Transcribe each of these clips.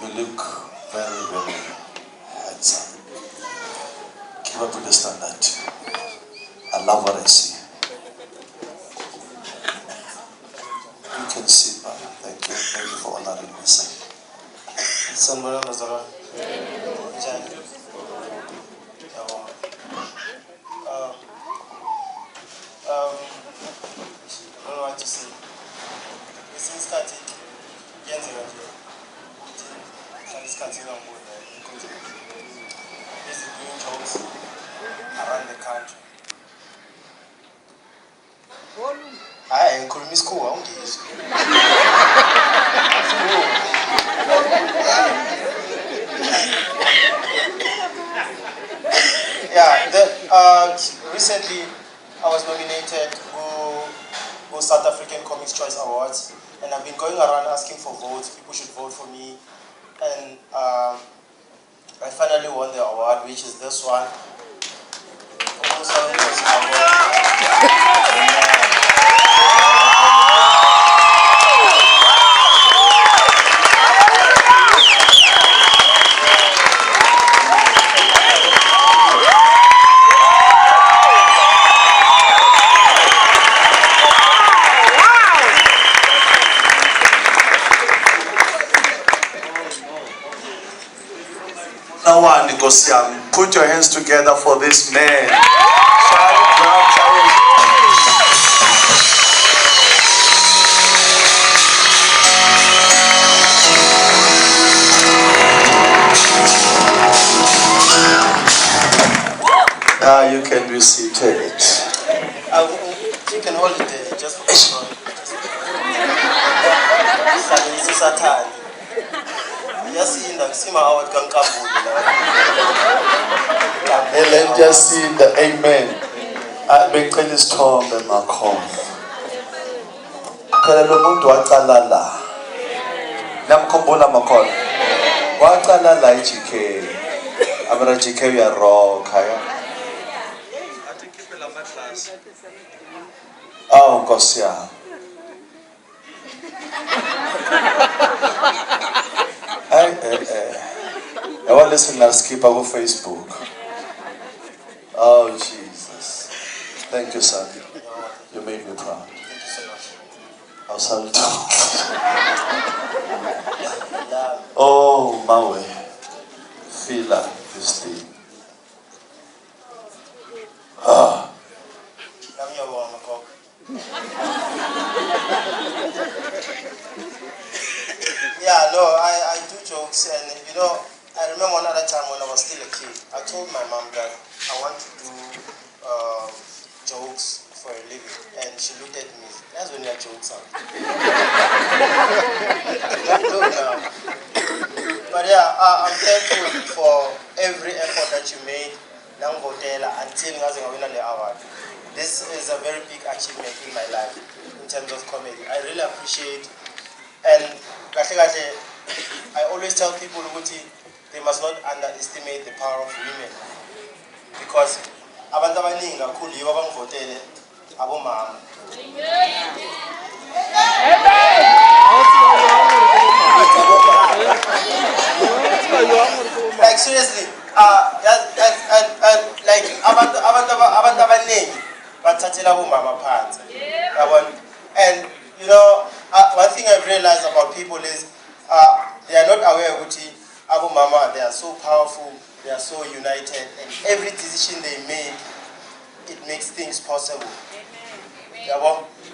You look very, very handsome. Keep up with the standard. I love what I see. You can see, Baba. Thank you. Thank you for honoring me, sir. Sanbara Nazara. Jan. I don't know what to say. Since starting, basically doing jobs around the country. I enkhuluma isikhuwa ungizwe. Yeah, recently I was nominated for South African Comics Choice Awards, and I've been going around asking for votes. People should vote for me, and I finally won the award, which is this one. Now, put your hands together for this man. Now you can be seated. You can hold it there, just for control. Just Let's just see the amen. Becela isithombe makhona. Phela lo muntu waqala la. Namkhumbula makhona. Waqala la eGK. Abra GK uyarocka ya. Athi khiphe lama class. Oh Nkosi yami. I want to listen to skip on Facebook. Oh Jesus. Thank you, son. You made me proud. Thank you so much. I'll salute you. Oh, Maui. Feel like this thing. Ah. Yeah, no, I do jokes, and you know, I remember another time when I was still a kid, I told my mom that I want to do jokes for a living, and she looked at me. That's when your jokes are. Don't do it now. But yeah, I'm thankful for every effort that you made until the award. This is a very big achievement in my life in terms of comedy. I really appreciate, and I always tell people they must not underestimate the power of women, because abantu abaningi kakhulu yibo abangivotele abomama. Like seriously, like abantu abaningi bathathela abomama phansi. And you know, one thing I've realized about people is they are not aware of Abu Mama. They are so powerful, they are so united, and every decision they make, it makes things possible.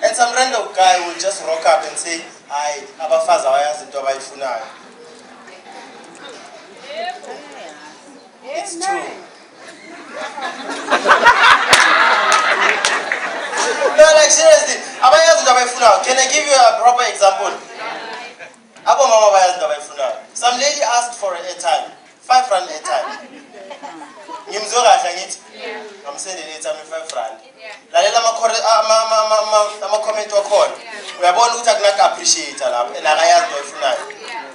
And some random guy will just rock up and say, "Hi, abafazi abayazinto abayifunayo." It's true. No, like seriously, abayazinto abayifunayo. Can I give you a proper example? Some lady asked for an airtime, 5 rand airtime. I'm saying the airtime 5 rand. Lalela comment wakhona. Uyabona ukuthi akunaka appreciate lapho and akayazi oyifunayo.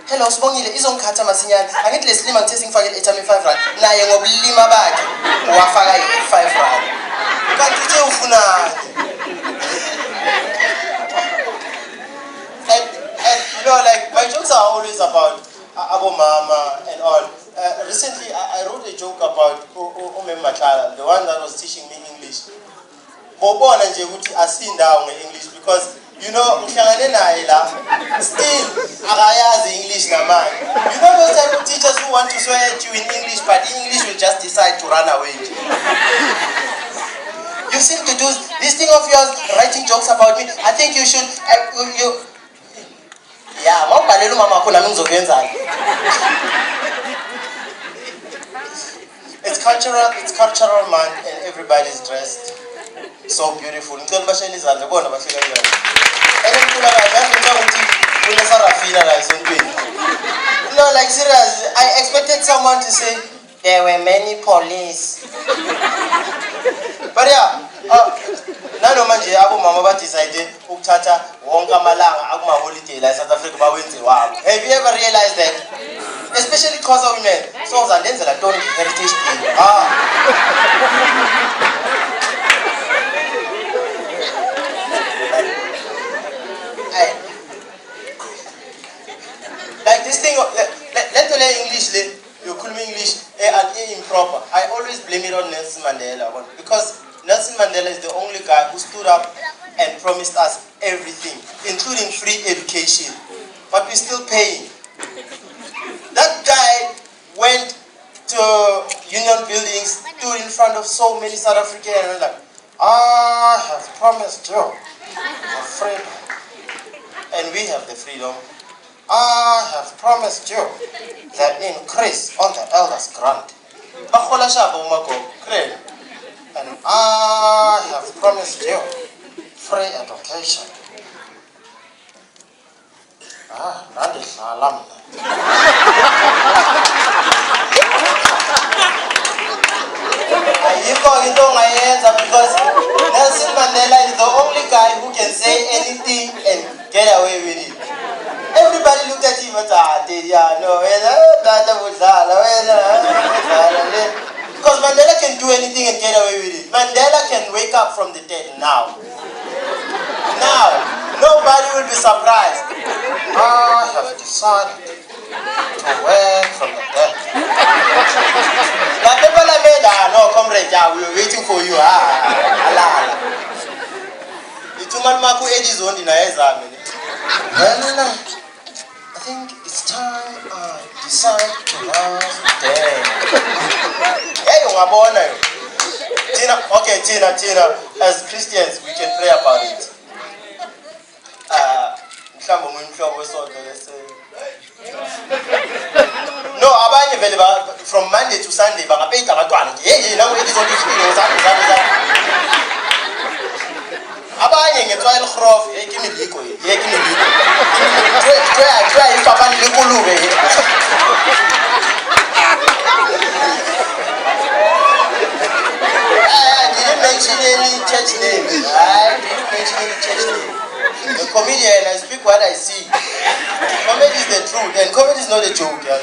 Hello Sibongile, izongikhatha masinyane. Angithi lesilima ngithe singifakele airtime 5 rand. Naye ngobulima bakhe wafaka 5 rand. Kanti uthe ufunani? And you know, like my jokes are always about Abo Mama and all. Recently, I wrote a joke about Ome Machala, the one that was teaching me English. Bobona nje ukuthi asindawo nge-English because you know ngihlangane naye la still akayazi English namanje. You know those type of teachers who want to swear at you in English but English will just decide to run away. You seem to do this thing of yours, writing jokes about me. I think you should yeah, mawubhalele umama wakho nami ngizokwenzani. It's cultural month and everybody's dressed so beautiful. Ngicela bashayele izandla bona bafika njalo. Enemkhulu akayazi ukuthi uneSarafina la esontweni. No, like seriously, I expected someone to say there were many police. But yeah, nanoma nje abomama ba decide ukuthatha wonke amalanga akuma holiday la eSouth Africa bawenze wabo. Have you ever realized that? Especially because of women. So uzandenzela Tony Heritage Day. Like this thing, let's learn English, you call me English, and improper. I always blame it on Nelson Mandela because Nelson Mandela is the only guy who stood up and promised us everything, including free education, but we're still paying. That guy went to union buildings, stood in front of so many South Africans, and was like, I have promised you freedom, and we have the freedom. I have promised you the increase on the elders' grant. And I have promised you free education. That is alarm. Because Nelson Mandela is the only guy who can say anything and get away with it. Everybody looked at him and said, because Mandela can do anything and get away with it. Mandela can wake up from the dead now. Now, nobody will be surprised. I have decided to wake from the dead. No, comrade, we were waiting for you. I think it's time I decide to rise again. Tina, okay, Tina, as Christians, we can pray about it. No, from Monday to Sunday, abanye ngetswayela grof ke miliko ye ke miliko twa ipapani le kolube didn't mention any church name. I didn't mention any church name. The comedian, I speak what I see. Comedy is the truth and comedy is not a joke, yeah.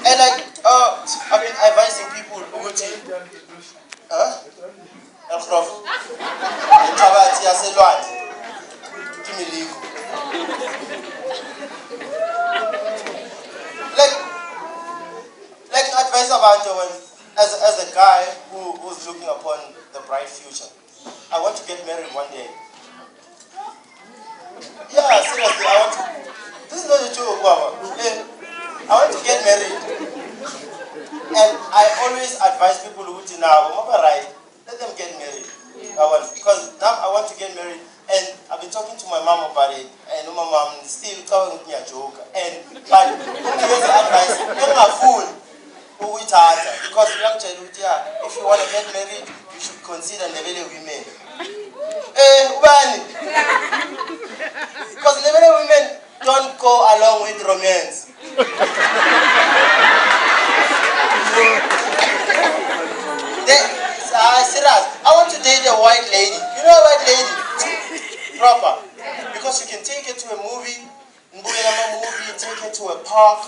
And like I've been advising people who Tabati yaselwandle kimiliko. Like advice about as a guy who's looking upon the bright future. I want to get married one day. Yeah, seriously, this is not a joke, Mama. I want to get married. And I always advise people who now, right, let them get married. Because now I want to get married, and I've been talking to my mom about it, and my mom still calling me a joke. But here's the advice: you're not a fool. Because young child, if you want to get married, you should consider Nebele women. Because Nebele women don't go along with romance. Serious. I want to date a white lady. You know a white lady? Proper. Because you can take her to a movie, take her to a park,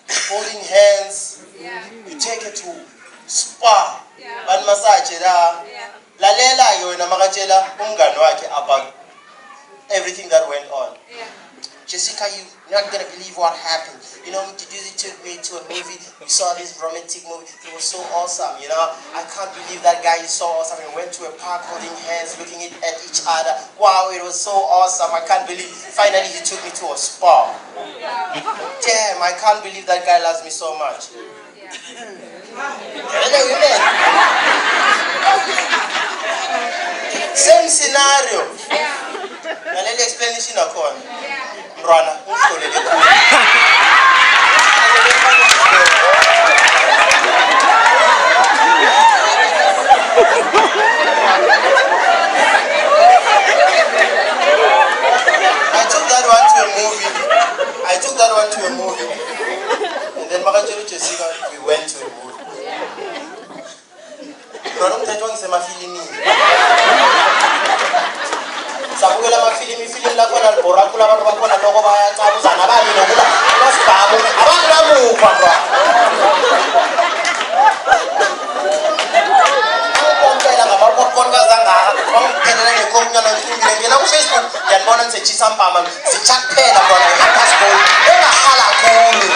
holding hands. You take her to spa, and massage her. Lalela yo na makachela umngani wakhe about everything that went on. Jessica, you're not gonna believe what happened. You know, Duduzi took me to a movie. We saw this romantic movie. It was so awesome, you know. I can't believe that guy is so awesome. We went to a park holding hands, looking at each other. Wow, it was so awesome. I can't believe. Finally, he took me to a spa. Damn, I can't believe that guy loves me so much. Same scenario. Now let me explain this in a corner. Rana, I took that one to a movie. And then Makachuru Jessica, we went to a movie. Rana mtajwa ngisema filimi. Sabukela mafilimi la kona borakula abantu bakona lokho bayacabuzana abani nokula abasibamu abantu bamupha bro. Ngompela ngabapopcorn kazangaka bangiphelela ngekhokunyana ngingile ngena ku Facebook yanibona ngisechisa mpama sichakuphela bona ngapassport engahala khulu.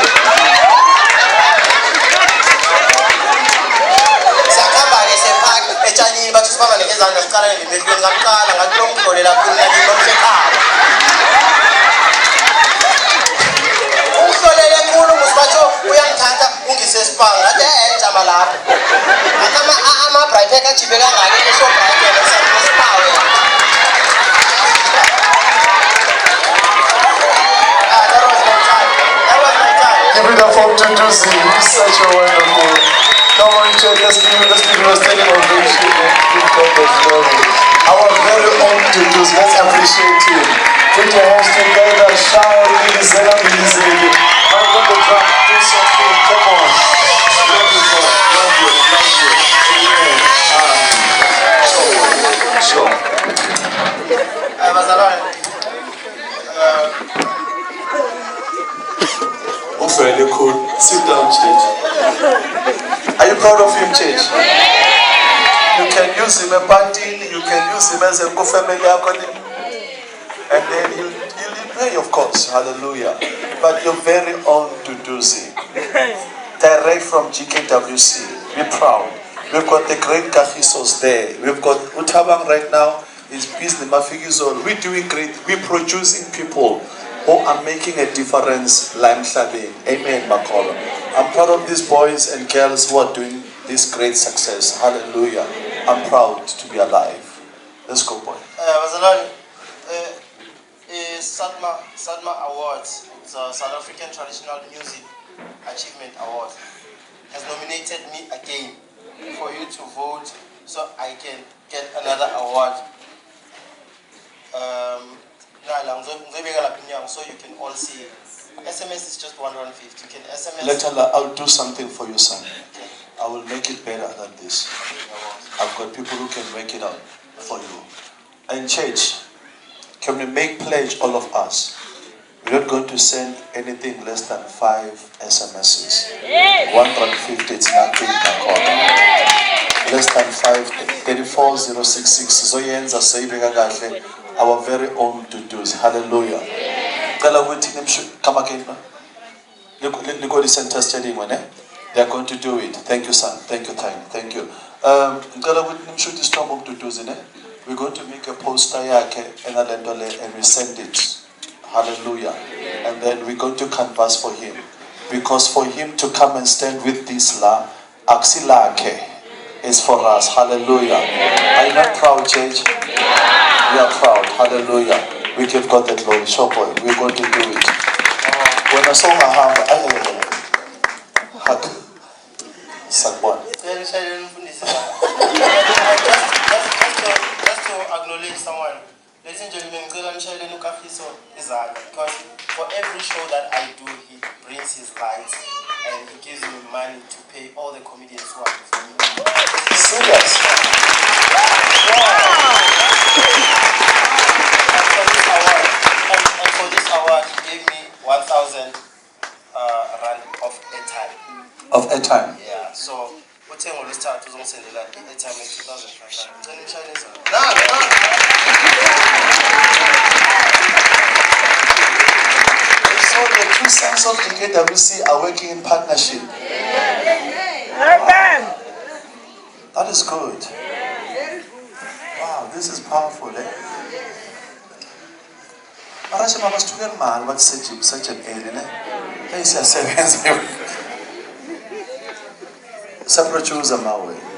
Sakamba ke separk etshanyini bathi sifamba nekezana siqala ngemehlweni ngaqala ngathi lomhlolela khulu la ngomsekhaya. Umhlolele khulu musibatho uyangithatha ungisesipanga ngathi jama lapha. Ngathi ama bright akajibe kangaka esho bright esesipawe. Give it up for Duduzi. He's such a wonderful. Come on, church, let's give him a standing ovation and give God the glory. Our very own Duduzi, let's appreciate him. Put your hands together, shout, Bilizela, Bilizela. I'm going to try to do something, come on. Beautiful, love you. Amen. Sure. Fairly cool. Sit down, church. Are you proud of him, church? You can use him a party, you can use him as a family acronym, and then he'll pay, of course. Hallelujah. But your very own Duduzi, direct from GKWC. We're proud. We've got the great Kahisos there. We've got Utabang right now. He's busy. We're doing great. We're producing people who are making a difference. Amen, Makolo. I'm proud of these boys and girls who are doing this great success. Hallelujah. I'm proud to be alive. Let's go, boy. Sadma Awards, it's a South African Traditional Music Achievement Award, has nominated me again for you to vote so I can get another award. So you can all see. SMS is just 150. You can SMS. Later, I'll do something for you, son. Okay. I will make it better than this. I've got people who can make it out for you. And church, can we make pledge, all of us? We're not going to send anything less than 5 SMSs. 150, it's nothing. Less than 5, 34066. Zoyenza saving our very own Duduzi. Hallelujah. Come again. Look the center studying one. They are going to do it. Thank you, son. Thank you, time. Thank you. We're going to make a poster and we send it. Hallelujah. And then we're going to canvas for him. Because for him to come and stand with this la, axilake is for us. Hallelujah. Are you not proud, church? We are proud. Hallelujah. We give God the glory. Show boy, we're going to do it. When I saw my hand, hug. Someone. Just to acknowledge someone. Ladies and gentlemen, because for every show that I do, he brings his lights and he gives me money to pay all the comedians who are performing. Serious? And for this award, he gave me 1,000 rand of airtime. Of airtime? Yeah, so we'll tell you start to send the airtime in 2,500. No. the two sons of the KWC are working in partnership. That is good. Wow, this is powerful. Marasha mama student man, what's such an area? They say seven. Separate choose a way.